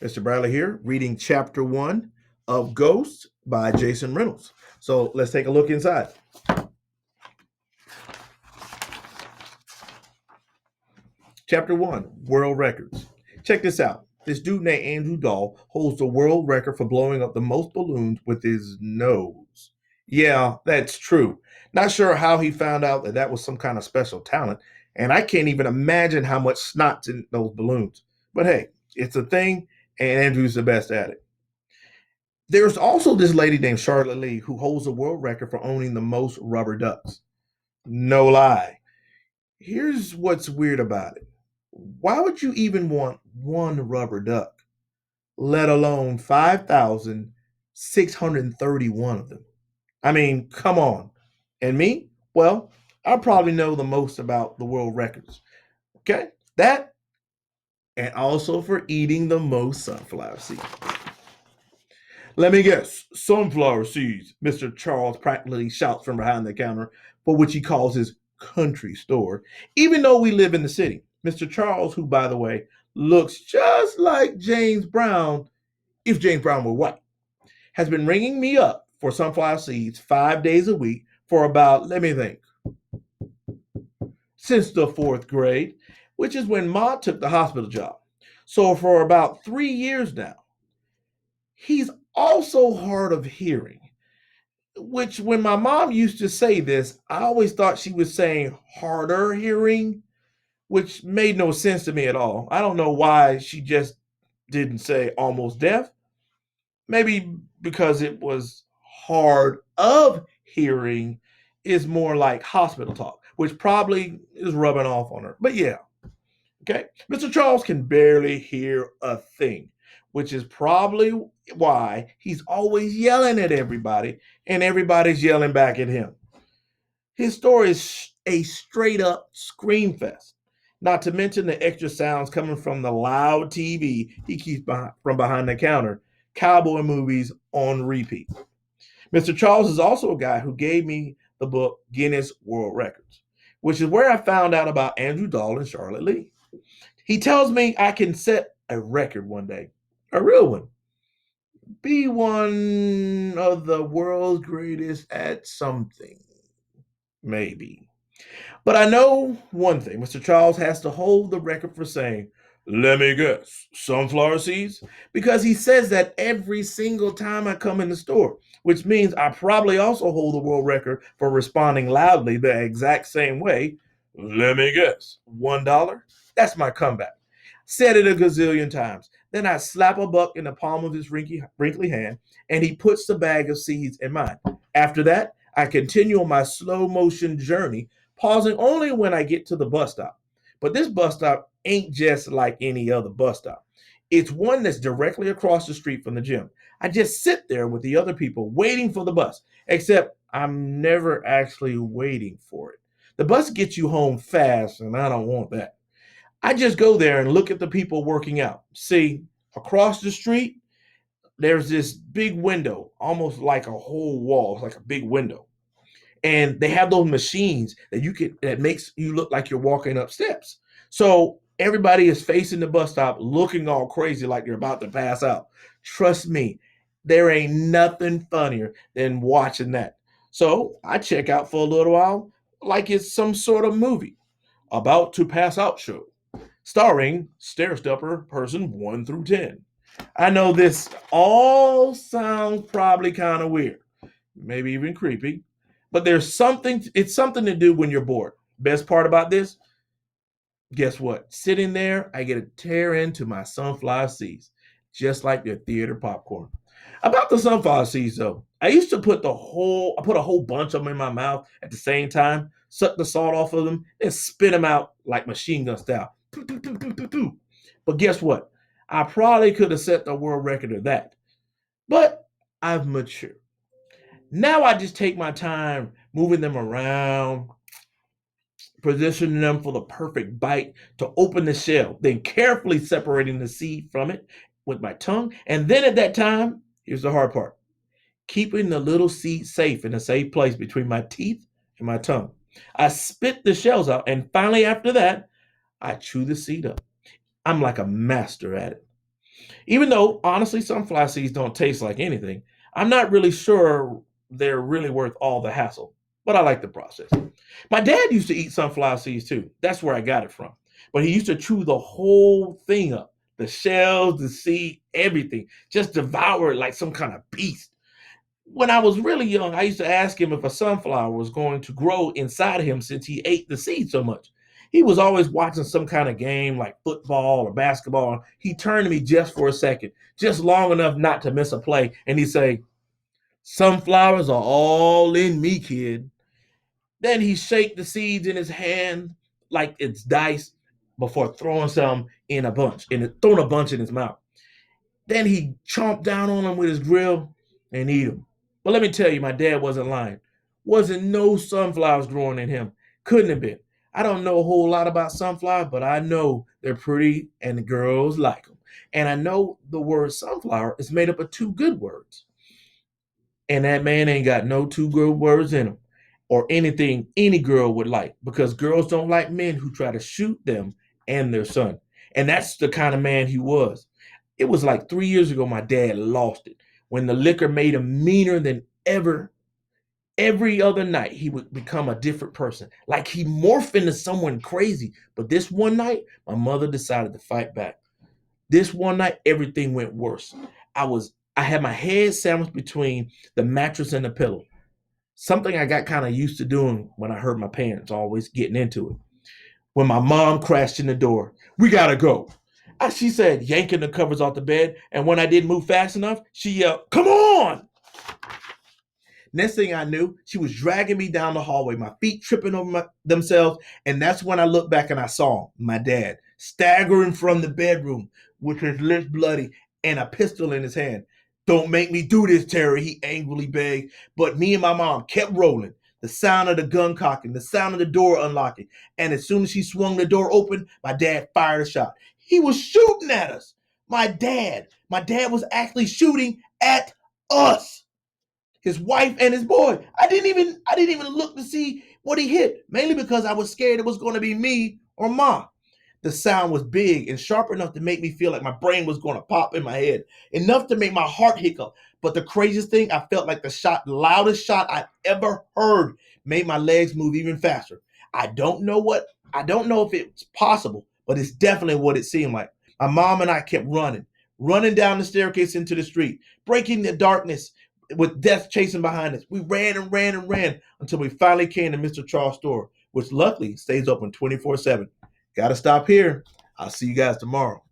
Mr. Bradley here, reading chapter 1 of Ghost by Jason Reynolds. So let's take a look inside. Chapter 1 World Records. Check this out. This dude named Andrew Dahl holds the world record for blowing up the most balloons with his nose. Yeah, that's true. Not sure how he found out that was some kind of special talent, and I can't even imagine how much snot's in those balloons. But hey, it's a thing, and Andrew's the best at it. There's also this lady named Charlotte Lee who holds the world record for owning the most rubber ducks. No lie. Here's what's weird about it. Why would you even want one rubber duck, let alone 5,631 of them? I mean, come on. And me? Well, I probably know the most about the world records. Okay? That, and also for eating the most sunflower seeds. Let me guess, sunflower seeds, Mr. Charles practically shouts from behind the counter for which he calls his country store, even though we live in the city. Mr. Charles, who, by the way, looks just like James Brown, if James Brown were white, has been ringing me up for sunflower seeds 5 days a week for about, let me think, since the fourth grade, which is when Ma took the hospital job. So for about 3 years now. He's also hard of hearing, which when my mom used to say this, I always thought she was saying harder hearing, which made no sense to me at all. I don't know why she just didn't say almost deaf. Maybe because it was hard of hearing is more like hospital talk, which probably is rubbing off on her. But yeah, okay. Mr. Charles can barely hear a thing, which is probably why he's always yelling at everybody and everybody's yelling back at him. His store is a straight up scream fest, not to mention the extra sounds coming from the loud TV he keeps from behind the counter, cowboy movies on repeat. Mr. Charles is also a guy who gave me the book Guinness World Records, which is where I found out about Andrew Dahl and Charlotte Lee. He tells me I can set a record one day, a real one. Be one of the world's greatest at something. Maybe. But I know one thing. Mr. Charles has to hold the record for saying, let me guess, sunflower seeds? Because he says that every single time I come in the store, which means I probably also hold the world record for responding loudly the exact same way. Let me guess, $1? That's my comeback. Said it a gazillion times. Then I slap a buck in the palm of his wrinkly hand, and he puts the bag of seeds in mine. After that, I continue on my slow motion journey, pausing only when I get to the bus stop. But this bus stop ain't just like any other bus stop. It's one that's directly across the street from the gym. I just sit there with the other people waiting for the bus, except I'm never actually waiting for it. The bus gets you home fast, and I don't want that. I just go there and look at the people working out. See, across the street, there's this big window, almost like a whole wall, like a big window. And they have those machines that makes you look like you're walking up steps. So everybody is facing the bus stop looking all crazy like they're about to pass out. Trust me, there ain't nothing funnier than watching that. So I check out for a little while like it's some sort of movie about to pass out show starring Stair Stepper person 1 through 10. I know this all sounds probably kind of weird, maybe even creepy, but it's something to do when you're bored. Best part about this, guess what? Sitting there, I get to tear into my sunflower seeds, just like their theater popcorn. About the sunflower seeds, though, I used to put a whole bunch of them in my mouth at the same time, suck the salt off of them, and spit them out like machine gun style. But guess what? I probably could have set the world record of that. But I've matured. Now I just take my time moving them around, positioning them for the perfect bite to open the shell, then carefully separating the seed from it with my tongue. And then at that time, here's the hard part, keeping the little seed safe in a safe place between my teeth and my tongue. I spit the shells out, and finally, after that, I chew the seed up. I'm like a master at it. Even though, honestly, sunflower seeds don't taste like anything, I'm not really sure they're really worth all the hassle, but I like the process. My dad used to eat sunflower seeds too. That's where I got it from. But he used to chew the whole thing up, the shells, the seed, everything, just devour it like some kind of beast. When I was really young, I used to ask him if a sunflower was going to grow inside of him since he ate the seed so much. He was always watching some kind of game like football or basketball. He turned to me just for a second, just long enough not to miss a play, and he'd say, "Sunflowers are all in me, kid." Then he shake the seeds in his hand like it's dice before throwing some in a bunch, and throwing a bunch in his mouth. Then he chomped down on them with his grill and eat them. But let me tell you, my dad wasn't lying. Wasn't no sunflowers growing in him. Couldn't have been. I don't know a whole lot about sunflowers, but I know they're pretty and the girls like them. And I know the word sunflower is made up of two good words. And that man ain't got no two good words in him or anything any girl would like because girls don't like men who try to shoot them and their son. And that's the kind of man he was. It was like 3 years ago, my dad lost it when the liquor made him meaner than ever. Every other night, he would become a different person, like he morphed into someone crazy. But this one night, my mother decided to fight back. This one night, everything went worse. I had my head sandwiched between the mattress and the pillow, something I got kind of used to doing when I heard my parents always getting into it. When my mom crashed in the door, "We gotta go," she said, yanking the covers off the bed. And when I didn't move fast enough, she yelled, "Come on!" Next thing I knew, she was dragging me down the hallway, my feet tripping over themselves. And that's when I looked back and I saw my dad staggering from the bedroom with his lips bloody and a pistol in his hand. "Don't make me do this, Terry," he angrily begged. But me and my mom kept rolling. The sound of the gun cocking, the sound of the door unlocking. And as soon as she swung the door open, my dad fired a shot. He was shooting at us. My dad was actually shooting at us, his wife and his boy. I didn't even look to see what he hit, mainly because I was scared it was going to be me or Ma. The sound was big and sharp enough to make me feel like my brain was going to pop in my head, enough to make my heart hiccup. But the craziest thing, I felt like the loudest shot I ever heard, made my legs move even faster. I don't know if it's possible, but it's definitely what it seemed like. My mom and I kept running down the staircase into the street, breaking the darkness with death chasing behind us. We ran and ran and ran until we finally came to Mr. Charles' store, which luckily stays open 24/7. Got to stop here. I'll see you guys tomorrow.